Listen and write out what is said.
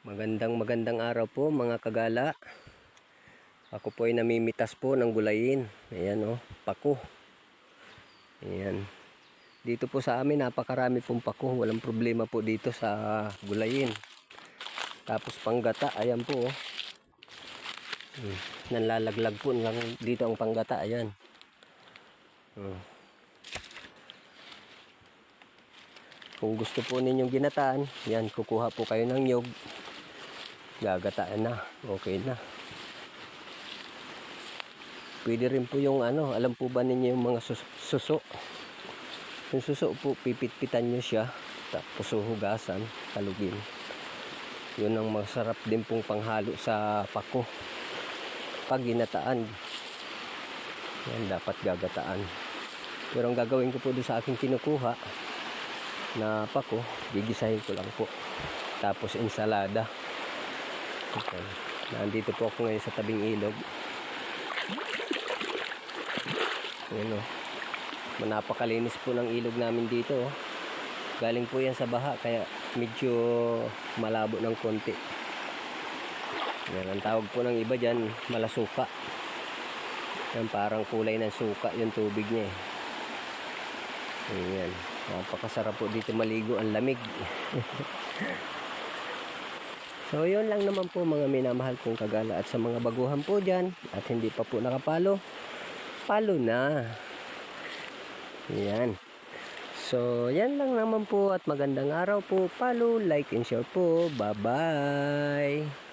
Magandang araw po mga kagala. Ako po ay namimitas po ng gulayin. Ayan pako. Ayan. Dito po sa amin napakarami pong pako. Walang problema po dito sa gulayin. Tapos panggata, ayan po Nanlalaglag po lang dito ang panggata, ayan. Kung gusto po ninyong ginataan, yan, kukuha po kayo ng nyog. Gagataan na, okay na. Pwede rin po yung alam po ba ninyo yung mga suso? Yung suso po, pipit-pitan nyo siya, tapos hugasan, kalugin. Yun ang masarap din pong panghalo sa pako. Pag ginataan, yan, dapat gagataan. Pero ang gagawin ko po doon sa aking kinukuha na pako, gigisahin ko lang po. Tapos ensalada. Okay. Nandito po ako ngayon sa tabing ilog. Ayan Napakalinis po ng ilog namin dito Galing po yan sa baha, kaya medyo malabo ng konti. Yan, ang tawag po ng iba dyan, malasuka. Yan, parang kulay ng suka yung tubig niya Ayan. Napakasarap po dito maligo, ang lamig. So yun lang naman po mga minamahal kong kagala. At sa mga baguhan po dyan at hindi pa po nakapalo, palo na. Yan. So yan lang naman po at magandang araw po. Follow, like and share po. Bye bye.